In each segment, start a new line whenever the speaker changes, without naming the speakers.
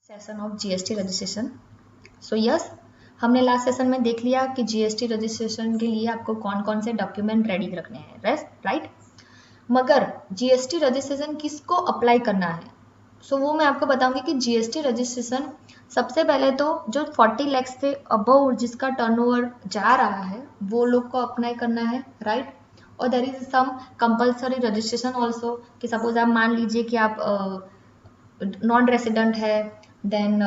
Session of GST registration. So yes, हमने last session में देख लिया कि जीएसटी रजिस्ट्रेशन के लिए आपको कौन कौन से डॉक्यूमेंट रेडी रखने हैं, राइट। मगर जीएसटी रजिस्ट्रेशन किसको अप्लाई करना है, सो वो मैं आपको बताऊंगी कि जीएसटी रजिस्ट्रेशन सबसे पहले तो जो 40 लाख से अबव जिसका टर्नओवर जा रहा है वो लोग को अप्लाई करना है, राइट। और there is some compulsory registration also कि सपोज आप मान लीजिए कि आप नॉन रेसिडेंट है, देन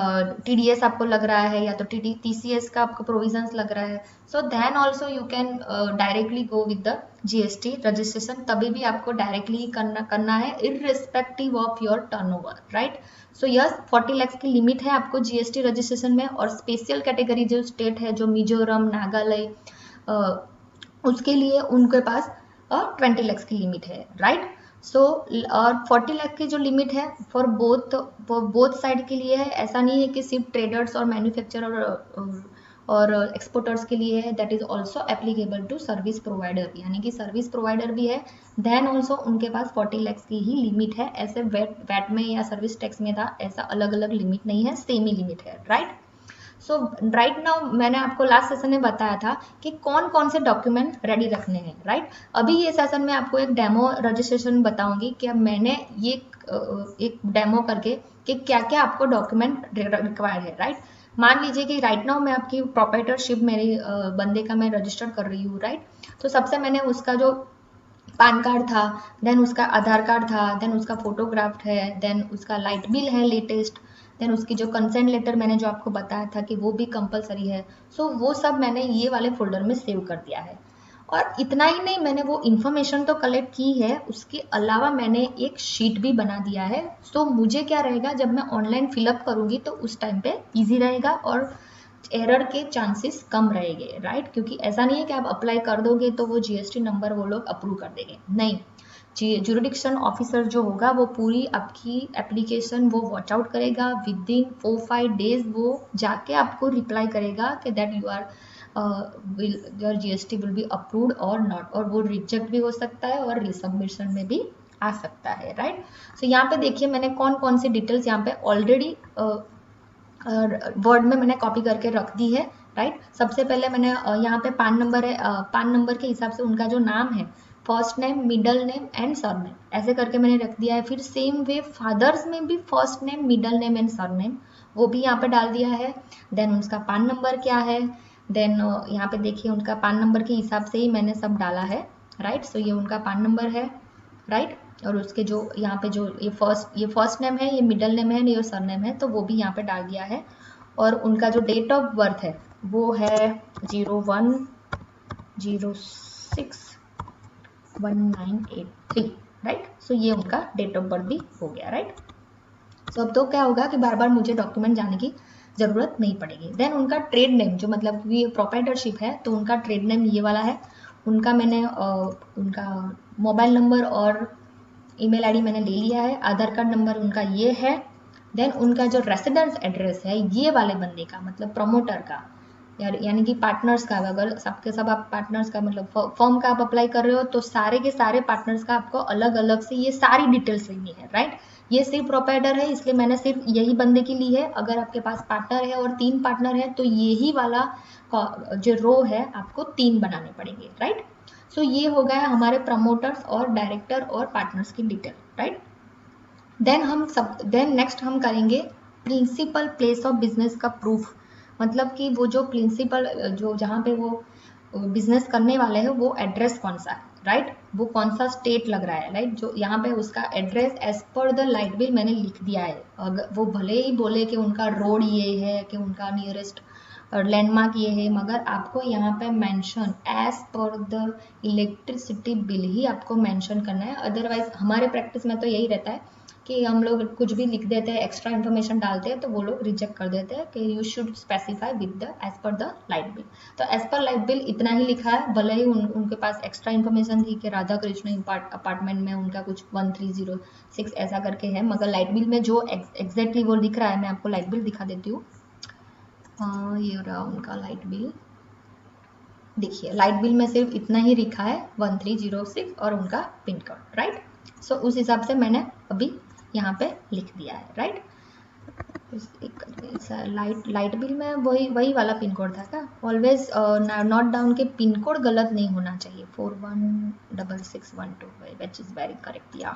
टीडीएस आपको लग रहा है या तो टीसीएस का आपको प्रोविजंस लग रहा है, so then also you can directly go with the GST registration. तभी भी आपको डायरेक्टली करना है irrespective of your turnover, right. So yes, 40 lakh की लिमिट है आपको जीएसटी रजिस्ट्रेशन में। और स्पेशल कैटेगरी जो स्टेट है, जो मिजोरम, नागालैंड, उसके लिए उनके पास 20 लाख की लिमिट है, राइट। सो और 40 लाख की जो लिमिट है फॉर बोथ साइड के लिए है। ऐसा नहीं है कि सिर्फ ट्रेडर्स और मैन्युफैक्चरर और एक्सपोर्टर्स के लिए है, that is also applicable to service provider, यानी कि सर्विस प्रोवाइडर भी है देन ऑल्सो उनके पास 40 लाख की ही लिमिट है। ऐसे वैट में या सर्विस टैक्स में था ऐसा अलग अलग लिमिट नहीं है, सेम ही लिमिट है, राइट। सो राइट नाउ मैंने आपको लास्ट सेशन में बताया था कि कौन कौन से डॉक्यूमेंट रेडी रखने हैं, राइट। अभी ये सेशन में आपको एक डेमो रजिस्ट्रेशन बताऊंगी कि अब मैंने ये एक डेमो करके कि क्या क्या आपको डॉक्यूमेंट रिक्वायर्ड है, राइट। मान लीजिए कि राइट नाउ मैं आपकी प्रोप्राइटरशिप मेरे बंदे का मैं रजिस्टर कर रही हूँ, राइट। तो सबसे मैंने उसका जो पैन कार्ड था, देन उसका आधार कार्ड था, देन उसका फोटोग्राफ है, देन उसका लाइट बिल है लेटेस्ट, देन उसकी जो कंसेंट लेटर मैंने जो आपको बताया था कि वो भी कंपलसरी है। सो वो सब मैंने ये वाले फोल्डर में सेव कर दिया है। और इतना ही नहीं, मैंने वो इन्फॉर्मेशन तो कलेक्ट की है, उसके अलावा मैंने एक शीट भी बना दिया है। सो मुझे क्या रहेगा, जब मैं ऑनलाइन फिलअप करूँगी तो उस टाइम पे ईजी रहेगा और एरर के चांसेस कम रहेंगे, राइट। क्योंकि ऐसा नहीं है कि आप अप्लाई कर दोगे तो वो जीएसटी नंबर वो लोग अप्रूव कर देंगे, नहीं। जुरिडिक्शन ऑफिसर जो होगा वो पूरी आपकी एप्लीकेशन वो वॉच आउट करेगा, विद इन 4-5 डेज वो जाके आपको रिप्लाई करेगा कि that you are your GST will be approved और नॉट, और वो रिजेक्ट भी हो सकता है और रिसबमिशन में भी आ सकता है, राइट। सो यहाँ पे देखिए मैंने कौन कौन सी डिटेल्स यहाँ पे ऑलरेडी वर्ड में मैंने कॉपी करके रख दी है, राइट। सबसे पहले मैंने यहाँ पे पान नंबर है, पान नंबर के हिसाब से उनका जो नाम है, first name, middle name and surname, ऐसे करके मैंने रख दिया है। फिर सेम वे फादर्स में भी first name, middle name and surname वो भी यहाँ पे डाल दिया है। देन उसका पान नंबर क्या है, देन यहाँ पे देखिए उनका पान नंबर के हिसाब से ही मैंने सब डाला है, राइट। सो ये उनका पान नंबर है, राइट। और उसके जो यहाँ पे जो ये फर्स्ट नेम है, ये मिडल नेम है, ये सरनेम है, तो वो भी यहाँ पे डाल दिया है। और उनका जो डेट ऑफ बर्थ है वो है 01/06/1983, राइट। सो ये उनका डेट ऑफ बर्थ भी हो गया, राइट। सो अब तो क्या होगा कि बार बार मुझे डॉक्यूमेंट जाने की जरूरत नहीं पड़ेगी। देन उनका ट्रेड नेम, जो मतलब ये प्रोप्राइटरशिप है तो उनका ट्रेड नेम ये वाला है। उनका मैंने उनका मोबाइल नंबर और ईमेल आईडी मैंने ले लिया है। आधार कार्ड नंबर उनका ये है। देन उनका जो रेसिडेंस एड्रेस है ये वाले बंदे का, मतलब प्रमोटर का, यानी कि पार्टनर्स का, अगर सबके सब आप पार्टनर्स का मतलब फर्म का आप अप्लाई कर रहे हो तो सारे के सारे पार्टनर्स का आपको अलग अलग से ये सारी डिटेल्स लेनी है, राइट। ये सिर्फ प्रोप्राइटर है इसलिए मैंने सिर्फ यही बंदे की ली है। अगर आपके पास पार्टनर है और 3 पार्टनर है तो यही वाला जो रो है आपको 3 बनाने पड़ेंगे, राइट। सो ये हो गया हमारे प्रमोटर्स और डायरेक्टर और पार्टनर्स की डिटेल, राइट। देन नेक्स्ट हम करेंगे प्रिंसिपल प्लेस ऑफ बिजनेस का प्रूफ, मतलब कि वो जो प्रिंसिपल जो जहाँ पे वो बिजनेस करने वाले हैं वो एड्रेस कौन सा है, राइट। वो कौन सा स्टेट लग रहा है, राइट। जो यहाँ पे उसका address as per the light bill मैंने लिख दिया है। अगर वो भले ही बोले कि उनका रोड ये है कि उनका नियरेस्ट लैंडमार्क ये है, मगर आपको यहाँ पे mention as per the electricity bill ही आपको मेंशन करना है। अदरवाइज हमारे प्रैक्टिस में तो यही रहता है कि हम लोग कुछ भी लिख देते हैं, एक्स्ट्रा इन्फॉर्मेशन डालते हैं तो वो लोग रिजेक्ट कर देते हैं कि you should specify with the as per the light bill. तो एज पर लाइट बिल इतना ही लिखा है, भले ही उनके पास एक्स्ट्रा इन्फॉर्मेशन थी कि राधा कृष्ण अपार्टमेंट में उनका कुछ 1306 ऐसा करके है, मगर लाइट बिल में जो एग्जैक्टली वो लिख रहा है, मैं आपको लाइट बिल दिखा देती हूँ। ये रहा उनका लाइट बिल, देखिए लाइट बिल में सिर्फ इतना ही लिखा है 1306 और उनका पिन कोड, राइट। सो उस हिसाब से मैंने अभी यहाँ पे लिख दिया है, राइट। लाइट बिल में वही वाला पिन कोड था क्या? ऑलवेज नोट डाउन के पिन कोड गलत नहीं होना चाहिए। 416612 विच इज वेरी करेक्ट या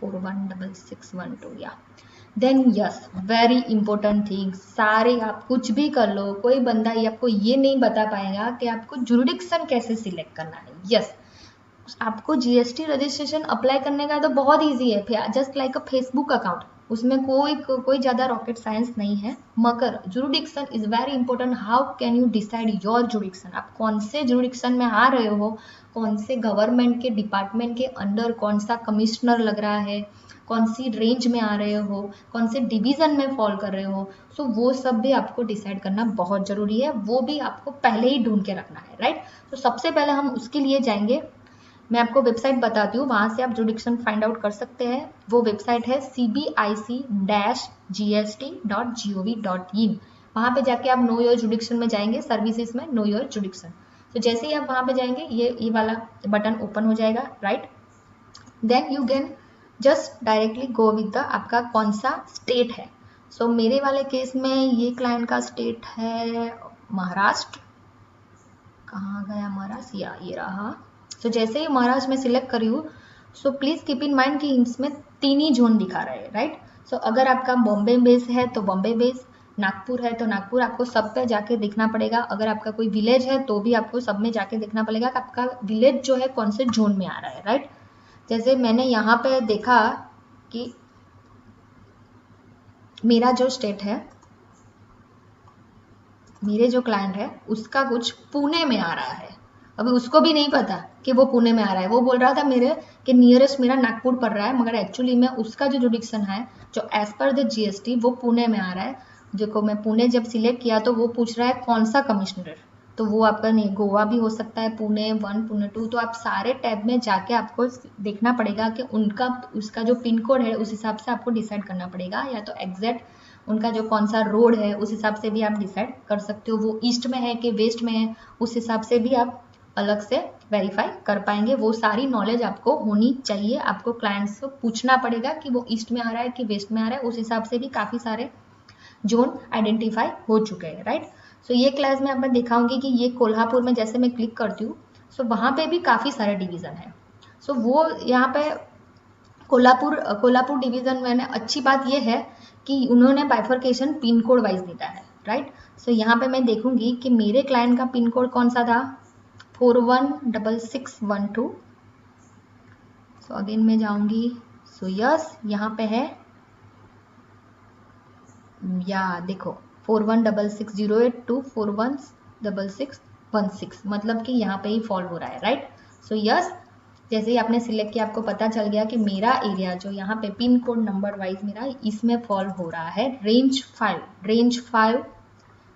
416612 या। Then yes, very important thing, सारे आप कुछ भी कर लो, कोई बंदा ये आपको ये नहीं बता पाएगा कि आपको जुरिडिक्शन कैसे सिलेक्ट करना है। यस, आपको जीएसटी रजिस्ट्रेशन अप्लाई करने का तो बहुत इजी है, जस्ट लाइक अ फेसबुक अकाउंट, उसमें कोई ज़्यादा रॉकेट साइंस नहीं है। मगर jurisdiction is very important. How can you decide your jurisdiction, आप कौन से जुरिडिक्शन में आ रहे हो, कौन से गवर्नमेंट के डिपार्टमेंट के अंडर कौन सा कमिश्नर लग रहा है, कौन सी रेंज में आ रहे हो, कौन से डिवीजन में फॉल कर रहे हो। सो वो सब भी आपको डिसाइड करना बहुत जरूरी है, वो भी आपको पहले ही ढूंढ के रखना है, राइट। तो सबसे पहले हम उसके लिए जाएंगे, मैं आपको वेबसाइट बताती हूँ, वहाँ से आप जुरिडिक्शन फाइंड आउट कर सकते हैं। वो वेबसाइट है cbic-gst.gov.in। वहाँ पे जाके आप नो योर जुरिडिक्शन में जाएंगे, सर्विसेज में नो योर जुरिडिक्शन। तो जैसे ही आप वहाँ पे जाएंगे ये वाला बटन ओपन हो जाएगा, right. Then you can just directly go with the आपका कौन सा स्टेट है। सो मेरे वाले केस में ये क्लाइंट का स्टेट है महाराष्ट्र। कहाँ गया महाराष्ट्र, या ये रहा। तो जैसे ही महाराष्ट्र में सिलेक्ट करी हूँ, so please keep in mind कि इसमें 3 ही जोन दिखा रहे हैं, राइट। सो अगर आपका बॉम्बे बेस है तो बॉम्बे बेस, नागपुर है तो नागपुर, आपको सब पे जाके देखना पड़ेगा। अगर आपका कोई विलेज है तो भी आपको सब में जाके देखना पड़ेगा कि आपका विलेज जो है कौन से जोन में आ रहा है, राइट। जैसे मैंने यहाँ पे देखा कि मेरा जो स्टेट है, मेरे जो क्लाइंट है उसका कुछ पुणे में आ रहा है। अभी उसको भी नहीं पता कि वो पुणे में आ रहा है, वो बोल रहा था मेरे कि नियरेस्ट मेरा नागपुर पड़ रहा है, मगर एक्चुअली में उसका जो जुरिडिक्शन है जो एज पर द जीएसटी वो पुणे में आ रहा है। जो मैं पुणे जब सिलेक्ट किया तो वो पूछ रहा है कौन सा कमिश्नर, तो वो आपका नहीं, गोवा भी हो सकता है, पुणे 1 पुणे 2। तो आप सारे टैब में जाके आपको देखना पड़ेगा कि उसका जो पिन कोड है उस हिसाब से आपको डिसाइड करना पड़ेगा, या तो एग्जैक्ट उनका जो कौन सा रोड है उस हिसाब से भी आप डिसाइड कर सकते हो, वो ईस्ट में है कि वेस्ट में है, उस हिसाब से भी आप अलग से वेरीफाई कर पाएंगे। वो सारी नॉलेज आपको होनी चाहिए, आपको क्लाइंट्स को पूछना पड़ेगा कि वो ईस्ट में आ रहा है कि वेस्ट में आ रहा है, उस हिसाब से भी काफ़ी सारे जोन आइडेंटिफाई हो चुके हैं, राइट। सो ये क्लास में आपने देखा होंगे कि ये कोल्हापुर में जैसे मैं क्लिक करती हूँ, सो वहाँ पे भी काफ़ी सारे डिवीज़न है। सो वो यहाँ पे कोल्हापुर डिवीज़न में अच्छी बात ये है कि उन्होंने बाइफर्केशन पिन कोड वाइज दिया है, राइट। सो यहाँ पे मैं देखूंगी कि मेरे क्लाइंट का पिन कोड कौन सा था, 416612। सो अगेन मैं जाऊंगी, सो यस यहाँ पे है, या देखो 416608 to 416616, मतलब कि यहाँ पे ही फॉल हो रहा है, राइट। सो यस, जैसे ही आपने सिलेक्ट किया आपको पता चल गया कि मेरा एरिया जो यहाँ पे पिन कोड नंबर वाइज मेरा इसमें फॉल हो रहा है रेंज 5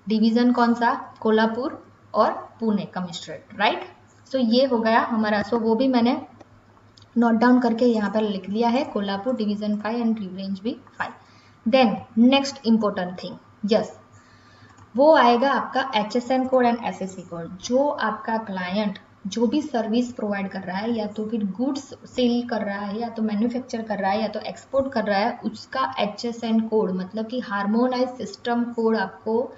डिवीजन कौन सा, कोल्हापुर और पुणे कमिश्नरेट, राइट। सो ये हो गया हमारा। सो वो भी मैंने नोट डाउन करके यहाँ पर लिख लिया है, कोल्हापुर डिवीजन 5 एंड रेंज भी 5। Then next important thing, yes, वो आएगा आपका HSN code and SSC code. जो आपका क्लाइंट जो भी सर्विस प्रोवाइड कर रहा है, या तो फिर गुड्स सेल कर रहा है, या तो मैन्युफैक्चर कर रहा है, या तो एक्सपोर्ट कर रहा है, उसका HSN कोड मतलब कि हार्मोनाइज सिस्टम कोड आपको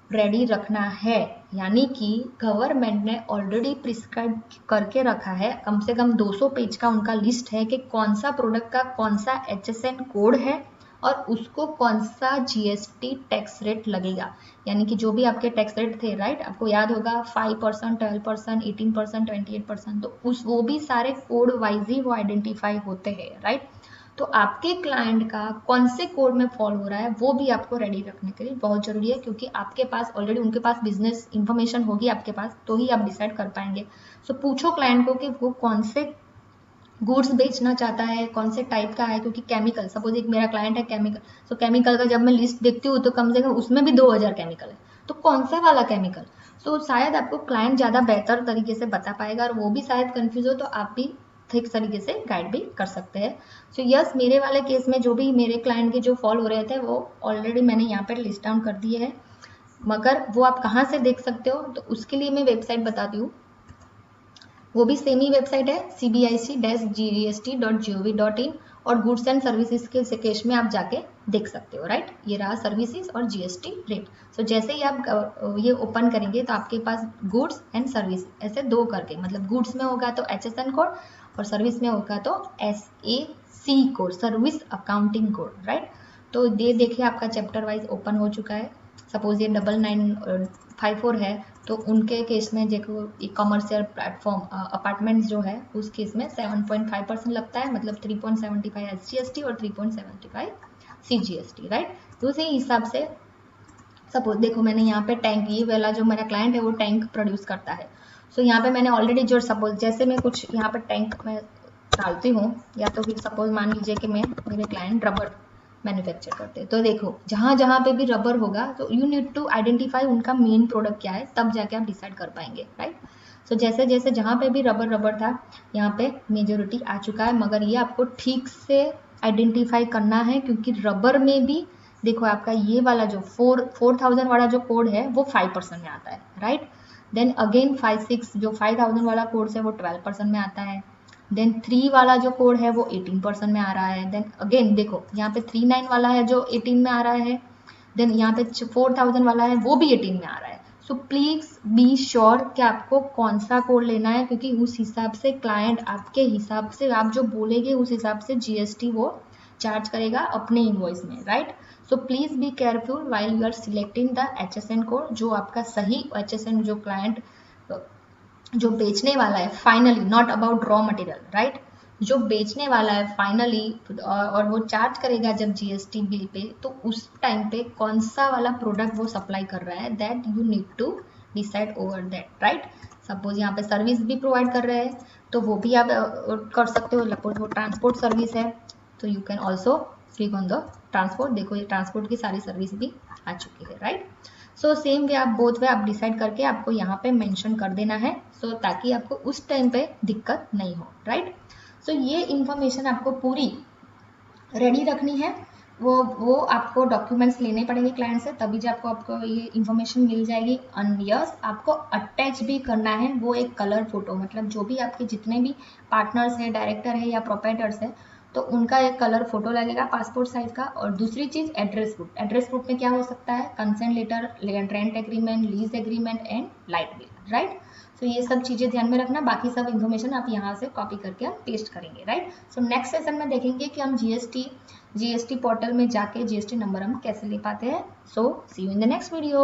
रेडी रखना है। यानी कि गवर्नमेंट ने ऑलरेडी प्रिस्क्राइब करके रखा है, कम से कम 200 पेज का उनका लिस्ट है कि कौन सा प्रोडक्ट का कौन सा HSN कोड है और उसको कौन सा GST टैक्स रेट लगेगा। यानी कि जो भी आपके टैक्स रेट थे, राइट, आपको याद होगा 5%, 12%, 18%, 28%, तो वो भी सारे कोड वाइज ही वो आइडेंटिफाई होते हैं, राइट। तो आपके क्लाइंट का कौन से कोड में फॉल हो रहा है वो भी आपको रेडी रखने के लिए बहुत जरूरी है, क्योंकि आपके पास ऑलरेडी उनके पास बिजनेस इंफॉर्मेशन होगी आपके पास, तो ही आप डिसाइड कर पाएंगे। सो पूछो क्लाइंट को कि वो कौन से गुड्स बेचना चाहता है, कौन से टाइप का है, क्योंकि केमिकल, सपोज एक मेरा क्लाइंट है केमिकल, सो केमिकल का जब मैं लिस्ट देखती हूँ तो कम से कम उसमें भी 2000 केमिकल है, तो कौन सा वाला केमिकल। सो शायद आपको क्लाइंट ज़्यादा बेहतर तरीके से बता पाएगा, और वो भी शायद कन्फ्यूज हो तो आप भी ठीक तरीके से गाइड भी कर सकते हैं। सो यस, मेरे वाले केस में जो भी मेरे क्लाइंट के जो फॉल हो रहे थे वो ऑलरेडी मैंने यहाँ पर लिस्ट डाउन कर दिए है, मगर वो आप कहाँ से देख सकते हो, तो उसके लिए मैं वेबसाइट बताती हूँ। वो भी सेम ही वेबसाइट है, cbic-gst.gov.in, और गुड्स एंड सर्विसेज के केस में आप जाके देख सकते हो, राइट। ये रहा सर्विसेज और जीएसटी रेट। सो जैसे ही आप ये ओपन करेंगे तो आपके पास गुड्स एंड सर्विस ऐसे दो करके, मतलब गुड्स में होगा तो HSN कोड और सर्विस में होगा तो SAC code, service accounting code, right. तो ये देखिए आपका चैप्टर वाइज ओपन हो चुका है। सपोज ये 9954 है तो उनके केस में देखो कमर्शियल प्लेटफॉर्म अपार्टमेंट्स जो है उस केस में 7.5% लगता है, मतलब 3.75 SGST और 3.75 CGST, राइट। तो उसी हिसाब से सपोज देखो मैंने यहाँ पे टैंक, ये वाला जो मेरा क्लाइंट है वो टैंक प्रोड्यूस करता है। सो यहाँ पे मैंने ऑलरेडी जो सपोज जैसे मैं कुछ यहाँ पे टैंक में डालती हूँ, या तो फिर सपोज मान लीजिए कि मैं मेरे क्लाइंट रबर मैन्युफैक्चर करते हैं, तो देखो जहाँ जहाँ पे भी रबर होगा तो यू नीड टू आइडेंटिफाई उनका मेन प्रोडक्ट क्या है, तब जाके आप डिसाइड कर पाएंगे, राइट। सो जैसे जैसे जहाँ पे भी रबर था यहाँ पे मेजोरिटी आ चुका है, मगर ये आपको ठीक से आइडेंटिफाई करना है क्योंकि रबर में भी देखो आपका ये वाला जो 4000 वाला जो कोड है वो 5% में आता है, राइट। देन अगेन 56 जो 5000 वाला कोड है वो 12% में आता है। देन 3 वाला जो कोड है वो 18% में आ रहा है। देन अगेन देखो यहाँ पे 39 वाला है जो 18 में आ रहा है। देन यहाँ पे 4000 वाला है वो भी 18 में आ रहा है। सो प्लीज बी श्योर कि आपको कौन सा कोड लेना है, क्योंकि उस हिसाब से क्लाइंट आपके हिसाब से आप जो बोलेंगे उस हिसाब से जीएसटी वो चार्ज करेगा अपने इनवॉइस में, right. So please be careful while you are selecting the HSN code, जो आपका सही HSN जो क्लाइंट जो बेचने वाला है finally, not about raw material, right, जो बेचने वाला है फाइनली और वो चार्ज करेगा जब जीएसटी बिल पे, तो उस टाइम पे कौन सा वाला प्रोडक्ट वो सप्लाई कर रहा है, that you need to decide over that, right. Suppose यहाँ पे सर्विस भी प्रोवाइड कर रहे हैं तो वो भी आप कर सकते हो। सपोज वो ट्रांसपोर्ट सर्विस है तो you can also click on the transport. देखो ये ट्रांसपोर्ट की सारी सर्विस भी आ चुकी है, राइट। सो सेम वे आप बोथ वे आप डिसाइड करके आपको यहाँ पे मेंशन कर देना है, सो ताकि आपको उस टाइम पे दिक्कत नहीं हो, राइट। सो ये इंफॉर्मेशन आपको पूरी रेडी रखनी है। वो आपको डॉक्यूमेंट्स लेने पड़ेंगे क्लाइंट से, तभी जब आपको ये इंफॉर्मेशन मिल जाएगी। एंड यस आपको अटैच भी करना है वो एक कलर फोटो, मतलब जो भी आपके जितने भी पार्टनर्स है, डायरेक्टर है या प्रोप्राइटर्स है, तो उनका एक कलर फोटो लगेगा पासपोर्ट साइज का। और दूसरी चीज एड्रेस प्रूफ। एड्रेस प्रूफ में क्या हो सकता है, consent letter, rent agreement, lease agreement and light bill, right. तो ये सब चीजें ध्यान में रखना, बाकी सब इन्फॉर्मेशन आप यहाँ से कॉपी करके आप पेस्ट करेंगे, राइट। सो नेक्स्ट सेशन में देखेंगे कि हम जीएसटी पोर्टल में जाके जीएसटी नंबर हम कैसे ले पाते हैं। So see you in the next video.